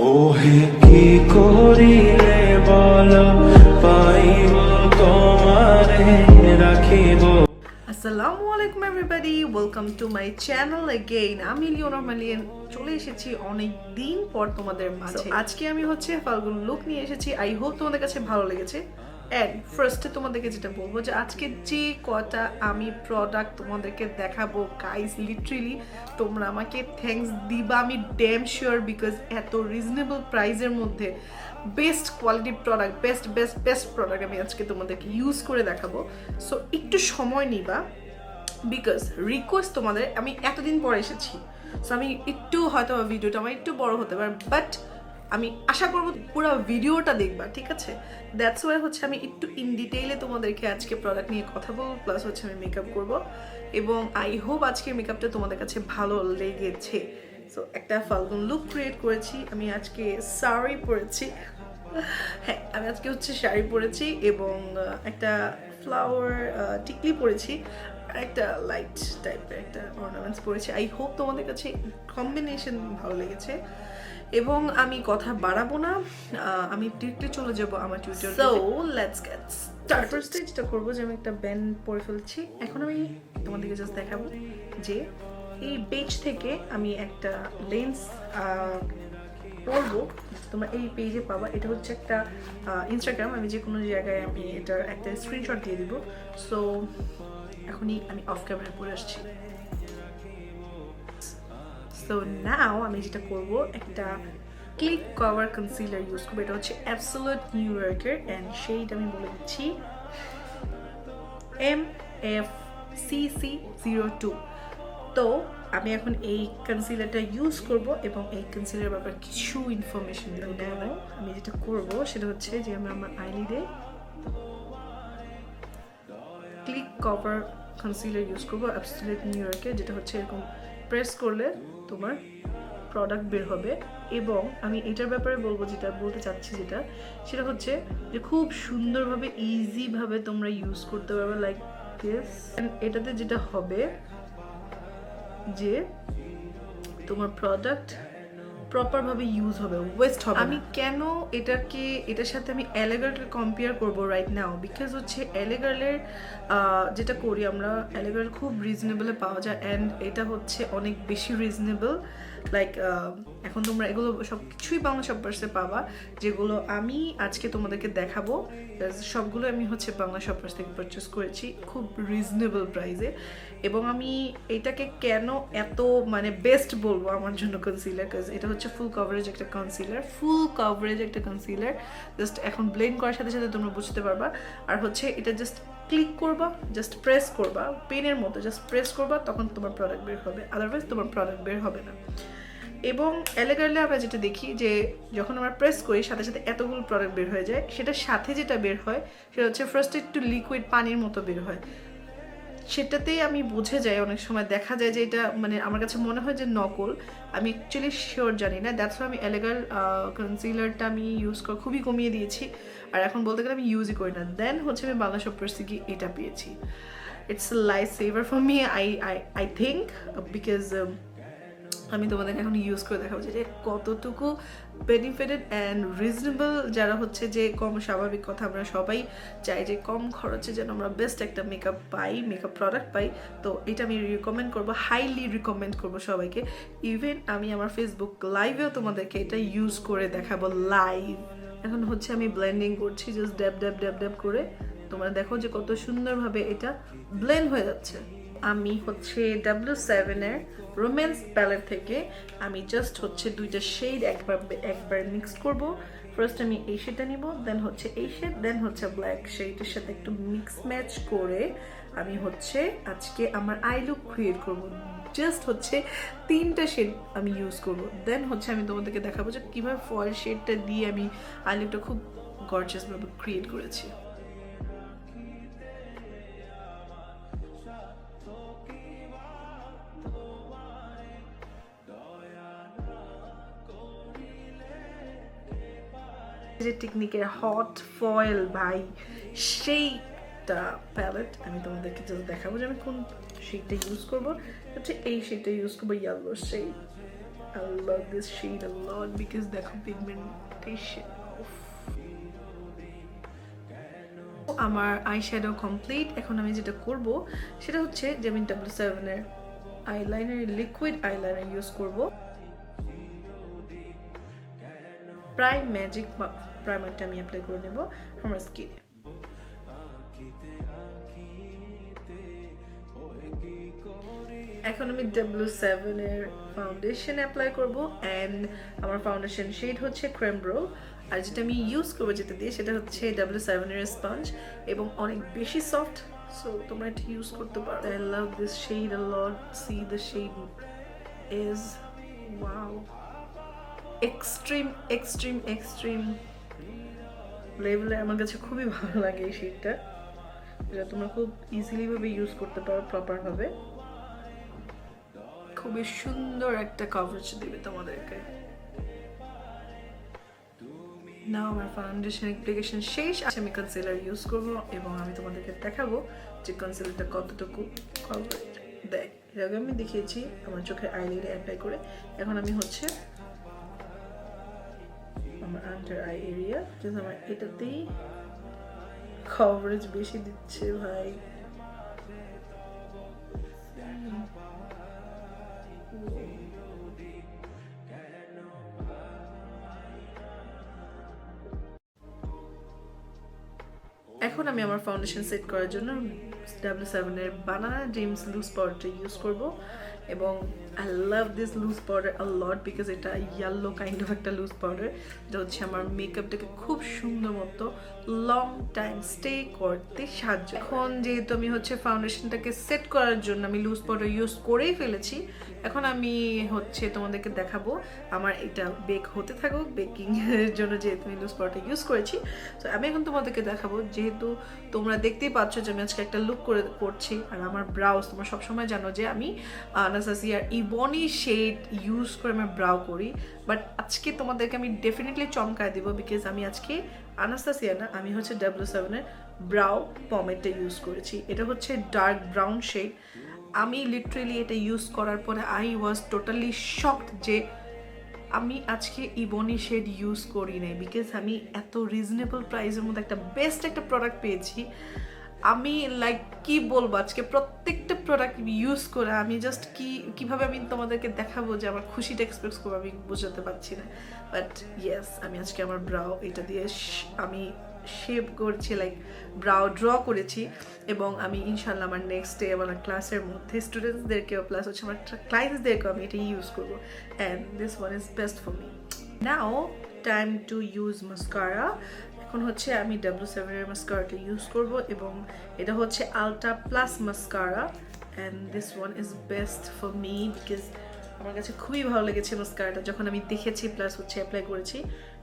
ওহে কি করিলে বলো পাইব তোমারে রাখিব। Assalamualaikum everybody, welcome to my channel again. আমি লিওনা মালিয়ান চলে এসেছি অনেক দিন পর তোমাদের মাঝে। আজকে আমি হচ্ছে ফাল্গুন লুক নিয়ে এসেছি। আই হোপ তোমাদের কাছে ভালো লেগেছে। এন্ড ফার্স্টে তোমাদেরকে যেটা বলবো যে আজকে যে কটা আমি প্রোডাক্ট তোমাদেরকে দেখাবো গাইস, লিটারেলি তোমরা আমাকে থ্যাঙ্কস দিবা, আমি ড্যাম শিওর, বিকজ এত রিজনেবল প্রাইসের মধ্যে best quality product, best product আমি আজকে তোমাদেরকে ইউজ করে দেখাবো। সো একটু সময় নিবা, বিকজ রিকোয়েস্ট তোমাদের, আমি এতদিন পর এসেছি, সো আমি একটু হয়তো ভিডিওটা আমার একটু বড় হতে পারে, বাট আমি আশা করবো পুরো ভিডিওটা দেখবা, ঠিক আছে? দ্যাটস ওয়াই হচ্ছে আমি একটু ইন ডিটেইলে তোমাদেরকে আজকে প্রোডাক্ট নিয়ে কথা বলবো, প্লাস হচ্ছে আমি মেকআপ করবো, এবং আই হোপ আজকে মেকআপটা তোমাদের কাছে ভালো লেগেছে। সো একটা ফাল্গুন লুক ক্রিয়েট করেছি। আমি আজকে শাড়ি পরেছি, হ্যাঁ আমি আজকে হচ্ছে শাড়ি পরেছি এবং একটা ফ্লাওয়ার টিকলি পরেছি, একটা লাইট টাইপের একটা অর্নামেন্টস পরেছি। আই হোপ তোমাদের কাছে কম্বিনেশন ভালো লেগেছে এবং আমি কথা বাড়াবো না, আমি ডিরেক্টলি চলে যাব আমার tutorial. So let's get start. First যেটা করবো যে আমি একটা ব্যান্ড পরে ফেলছি। এখন আমি তোমাদেরকে জাস্ট দেখাবো যে এই পেজ থেকে আমি একটা লেন্স পরবো, তোমরা এই পেজে পাবা। এটা হচ্ছে একটা ইনস্টাগ্রাম, আমি যে কোনো জায়গায় আমি এটার একটা স্ক্রিনশট দিয়ে দিব। সো এখনই আমি অফ ক্যামেরা পরে আসছি। সো নাও আমি যেটা করবো, একটা ক্লিক কভার কনসিলার ইউজ করবো। এটা হচ্ছে অ্যাবসোলিউট নিউ ইয়র্কের, অ্যান্ড শেড আমি বলে দিচ্ছি MFCC02। তো আমি এখন এই কনসিলারটা ইউজ করব এবং এই কনসিলারের ব্যাপারে কিছু ইনফরমেশন দেবো। আমি যেটা করব সেটা হচ্ছে যে আমি আমার আইলিডে ক্লিক কভার কনসিলার ইউজ করবো অ্যাবসোলিউট নিউ ইয়র্কের, যেটা হচ্ছে এরকম প্রেস করলে তোমার প্রোডাক্ট বের হবে। এবং আমি এটার ব্যাপারে বলবো, যেটা বলতে চাচ্ছি সেটা হচ্ছে যে খুব সুন্দরভাবে ইজিভাবে তোমরা ইউজ করতে পারবে, লাইক দিস। এটাতে যেটা হবে যে তোমার প্রোডাক্ট প্রপারভাবে ইউজ হবে, ওয়েস্ট হবে। আমি কেন এটার সাথে আমি এলেগার্লের কম্পেয়ার করবো রাইট নাও, বিকজ হচ্ছে এলেগার্লের যেটা করি আমরা, এলেগার্ল খুব রিজনেবলে পাওয়া যায়, অ্যান্ড এটা হচ্ছে অনেক বেশি রিজনেবল। লাইক এখন তোমরা এগুলো সব কিছুই বাংলা শপার্সে পাবা, যেগুলো আমি আজকে তোমাদেরকে দেখাবো সবগুলো আমি হচ্ছে বাংলা শপার্স থেকে পারচেস করেছি খুব রিজনেবল প্রাইসে। এবং আমি এটাকে কেন এত মানে বেস্ট বলবো আমার জন্য কনসিলার, বিকজ এটা হচ্ছে ফুল কভারেজ একটা কনসিলার, জাস্ট এখন ব্লেন্ড করার সাথে সাথে তোমরা বুঝতে পারবা। আর হচ্ছে এটা জাস্ট ক্লিক করবা, জাস্ট প্রেস করবা, পেনের মতো জাস্ট প্রেস করবা, তখন তোমার প্রোডাক্ট বের হবে, আদারওয়াইজ তোমার প্রোডাক্ট বের হবে না। এবং এলেগার্লে আমরা যেটা দেখি যে যখন আমরা প্রেস করি সাথে সাথে এতগুলো প্রোডাক্ট বের হয়ে যায়, সেটার সাথে যেটা বের হয় সেটা হচ্ছে ফার্স্ট একটু লিকুইড পানির মতো বের হয়, সেটাতেই আমি বুঝে যাই। অনেক সময় দেখা যায় যে এটা মানে আমার কাছে মনে হয় যে নকল, আমি অ্যাকচুয়ালি শিওর জানি না। দ্যাটস ওয়াই আমি এলেগার্ল কনসিলারটা আমি ইউজ করা খুবই কমিয়ে দিয়েছি, আর এখন বলতে গেলে আমি ইউজই করি না। দেন হচ্ছে আমি বাংলা শপার্স থেকে এটা পেয়েছি। It's a life saver for me, I think, because আমি তোমাদেরকে এখন ইউজ করে দেখাবো যে কতটুকু বেনিফিটেড অ্যান্ড রিজনেবল। যারা হচ্ছে যে কম, স্বাভাবিক কথা, আমরা সবাই চাই যে কম খরচে যেন আমরা বেস্ট একটা মেকআপ প্রোডাক্ট পাই। তো এটা আমি রিকমেন্ড করবো, হাইলি রিকমেন্ড করবো সবাইকে। ইভেন আমি আমার ফেসবুক লাইভেও তোমাদেরকে এটা ইউজ করে দেখাবো লাইভ। এখন হচ্ছে আমি ব্লেন্ডিং করছি, জাস্ট ড্যাব করে, তোমরা দেখো যে কত সুন্দরভাবে এটা ব্লেন্ড হয়ে যাচ্ছে। আমি হচ্ছে W7 এর রোম্যান্স প্যালেট থেকে আমি জাস্ট হচ্ছে দুইটা শেড একবার মিক্স করব। ফার্স্ট আমি এই শেডটা নিব, দেন হচ্ছে এই শেড, দেন হচ্ছে ব্ল্যাক শেডের সাথে একটু মিক্স ম্যাচ করে আমি হচ্ছে আজকে আমার আই লুক ক্রিয়েট করব। জাস্ট হচ্ছে 3টা শেড আমি ইউজ করব, দেন হচ্ছে আমি তোমাদেরকে দেখাবো যে কীভাবে ফয়েল শেডটা দিয়ে আমি আই লুকটা খুব গর্জিয়াসভাবে ক্রিয়েট করেছি। যে টেকনিকের হট ফয়েল ভাই, সেইটা প্যালেট আমি তোমাদেরকে জাস্ট দেখাবো যে আমি কোন শেডটা ইউজ করবো। হচ্ছে এই শেডটা ইউজ করবো, yellow shade. I love this shade a lot because দেখো pigmentation. আমার আই শ্যাডো কমপ্লিট। এখন আমি যেটা করব সেটা হচ্ছে যে আমি W7 এর আইলাইনার, লিকুইড আইলাইনার ইউজ করব। প্রাইম ম্যাজিক প্রাইমারটা আমি অ্যাপ্লাই করে নেব আমার স্কিনে। এখন আমি W7 এর ফাউন্ডেশন অ্যাপ্লাই করব এন্ড আমার ফাউন্ডেশন শেড হচ্ছে ক্রেম ব্রো। আর যেটা আমি ইউজ করবো যেটা দিয়ে সেটা হচ্ছে W7 এর স্পঞ্জ এবং অনেক বেশি সফট, সো তোমরা এটা ইউজ করতে পারো। I love this shade a lot. See the shade is wow, extreme লেভেলে। আমার কাছে খুবই ভালো লাগে এই শেডটা, যেটা তোমরা খুব ইজিলি ভাবে ইউজ করতে পারো প্রপার ভাবে। খুবই সুন্দর একটা কভারেজ দিবে তোমাদেরকে। নাও আমার ফাউন্ডেশন অ্যাপ্লিকেশন শেষ। আমি কনসিলার ইউজ করবো এবং আমি তোমাদেরকে দেখাবো যে কনসিলারটা কতটুকু কভারেজ দেয়। এর আগে আমি দেখিয়েছি আমার চোখের আইলিডে অ্যাপ্লাই করে। এখন আমি হচ্ছে আমার আন্ডার আই এরিয়া, যেহেতু আমার এটাতেই কভারেজ বেশি দিচ্ছে ভাই। এখন আমি আমার ফাউন্ডেশন সেট করার জন্য W7 এর বানানা ড্রিমস লুজ পাউডারটা ইউজ করব এবং I love this loose powder a lot because এটা ইয়েলো কাইন্ড অফ একটা লুজ পাউডার, যেটা হচ্ছে আমার মেকআপটাকে খুব সুন্দর মতো লং টাইম স্টে করতে সাহায্য। এখন যেহেতু আমি হচ্ছে ফাউন্ডেশনটাকে সেট করার জন্য আমি লুজ পাউডার ইউজ করেই ফেলেছি, এখন আমি হচ্ছে তোমাদেরকে দেখাবো আমার এটা বেক হতে থাকুক। বেকিং এর জন্য যেহেতু আমি লুজ পাউডারটা ইউজ করেছি, তো আমি এখন তোমাদেরকে দেখাবো। যেহেতু তোমরা দেখতেই পাচ্ছ যে আমি আজকে একটা লুক করছি, আর আমার ব্রাউজ তোমরা সবসময় জানো যে আমি আনাস্তাসিয়ার ইবনি শেড ইউজ করে আমি ব্রাউ করি, বাট আজকে তোমাদেরকে আমি ডেফিনেটলি চমকায় দিব বিকজ আমি আজকে আনাস্তাসিয়া না, আমি হচ্ছে W7 এর ব্রাউ পমেডটা ইউজ করেছি। এটা হচ্ছে ডার্ক ব্রাউন শেড। আমি লিটারেলি এটা ইউজ করার পরে আই ওয়াজ টোটালি শকড যে আমি আজকে ইবনি শেড ইউজ করি নাই, বিকজ আমি এত রিজনেবল প্রাইসের মধ্যে একটা বেস্ট একটা প্রোডাক্ট পেয়েছি। আমি লাইক কি বলবো, আজকে প্রত্যেকটা প্রোডাক্ট ইউজ করে আমি জাস্ট কিভাবে আমি তোমাদেরকে দেখাবো যে আমার খুশিটা এক্সপ্রেস করবো আমি বোঝাতে পারছি না। বাট ইয়েস, আমি আজকে আমার ব্রাউ এটা দিয়ে আমি শেপ করছি, লাইক ব্রাউ ড্র করেছি এবং আমি ইনশাল্লাহ আমার নেক্সট ডে আমার ক্লাসের মধ্যে স্টুডেন্টসদেরকেও প্লাস হচ্ছে আমার ক্লায়েন্টসদেরকেও আমি এটা ইউজ করবো and this one is best for me. Now time to use mascara. এখন হচ্ছে আমি W7 এর মাস্কারাটা ইউজ করব এবং এটা হচ্ছে ultra plus mascara and this one is best for me because আমার কাছে খুবই ভালো লেগেছে মাস্কারাটা যখন আমি দেখেছি প্লাস হচ্ছে অ্যাপ্লাই করেছি।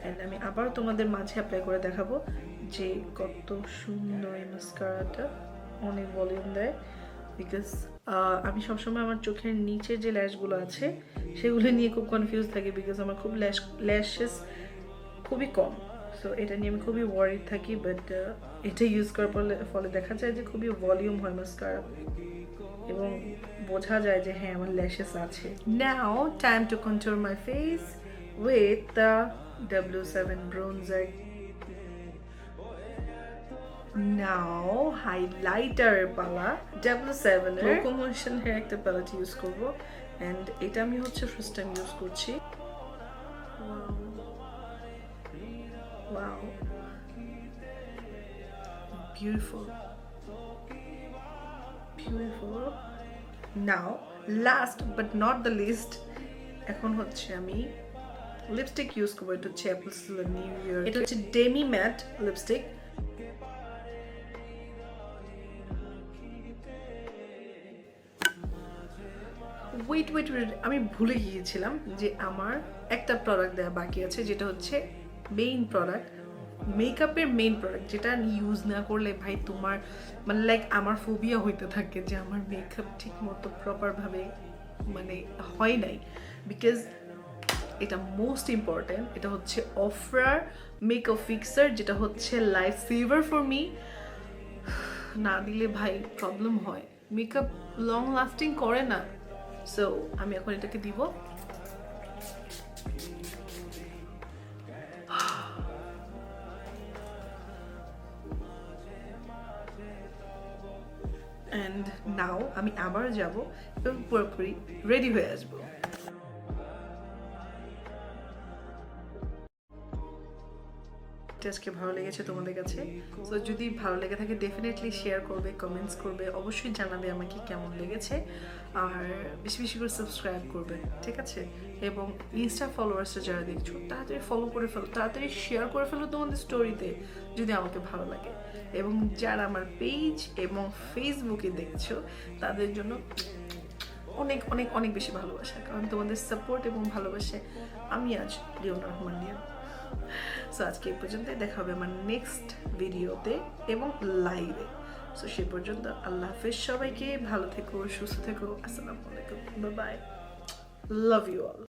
অ্যান্ড আমি আবার তোমাদের মাঝে অ্যাপ্লাই করে দেখাবো যে কত সুন্দর এই মাস্কারাটা, অনেক ভলিউম দেয়। বিকজ আমি সবসময় আমার চোখের নিচে যে ল্যাশগুলো আছে সেগুলো নিয়ে খুব কনফিউজ থাকি বিকজ আমার খুব ল্যাশেস খুবই কম, সো এটা নিয়ে আমি খুবই ওয়ারিড থাকি। বাট এটা ইউজ করার ফলে দেখা যায় যে খুবই ভলিউম হয় মাস্কারা এবং বোঝা যায় যে হ্যাঁ আমার ল্যাশেস আছে। Now time to control my face with the W7 bronzer. Now highlighter পালা W7 এর লোকোমোশন এর একটা প্যালেট ইউজ করব এন্ড এটা আমি হচ্ছে ফার্স্ট টাইম ইউজ করছি। Wow, beautiful. Now last but not the least, এখন হচ্ছে আমি লিপস্টিক ইউজ করবো। এটা হচ্ছে অ্যাপল সিডার নিউ ইয়ার, এটা হচ্ছে ডেমি ম্যাট লিপস্টিক। ওয়েট আমি ভুলে গিয়েছিলাম যে আমার একটা প্রোডাক্ট দেওয়া বাকি আছে, যেটা হচ্ছে মেইন প্রোডাক্ট, মেকআপের মেইন প্রোডাক্ট, যেটা ইউজ না করলে ভাই তোমার মানে লাইক আমার ফোবিয়া হইতে থাকে যে আমার মেকআপ ঠিক মতো প্রপারভাবে মানে হয় নাই। বিকজ এটা মোস্ট ইম্পর্টেন্ট, এটা হচ্ছে অফরার মেকআপ ফিক্সার, যেটা হচ্ছে লাইফ সেভার ফর মি। না দিলে ভাই প্রবলেম হয়, মেকআপ লং লাস্টিং করে না। সো আমি এখন এটাকে দিব অ্যান্ড নাও আমি আবার যাব এবং পুরোপুরি রেডি হয়ে আসবো। আজকে ভালো লেগেছে তোমাদের কাছে, সো যদি ভালো লেগে থাকে ডেফিনেটলি শেয়ার করবে, কমেন্টস করবে, অবশ্যই জানাবে আমাকে কেমন লেগেছে, আর বেশি বেশি করে সাবস্ক্রাইব করবে, ঠিক আছে? এবং ইনস্টা ফলোয়ার্সটা যারা দেখছো তাড়াতাড়ি ফলো করে ফেলো, তাড়াতাড়ি শেয়ার করে ফেলো তোমাদের স্টোরিতে যদি আমাকে ভালো লাগে। এবং যারা আমার পেজ এবং ফেসবুকে দেখছো তাদের জন্য অনেক অনেক অনেক বেশি ভালোবাসা, কারণ তোমাদের সাপোর্ট এবং ভালোবাসায় আমি আজ লিওনা রহমান নিয়ে। সো আজকে এই পর্যন্ত, দেখা হবে আমার নেক্সট ভিডিওতে এবং লাইভে। সো সে পর্যন্ত আল্লাহ হাফেজ, সবাইকে ভালো থেকো, সুস্থ থেকো, আসসালামু আলাইকুম, bye bye, love you all.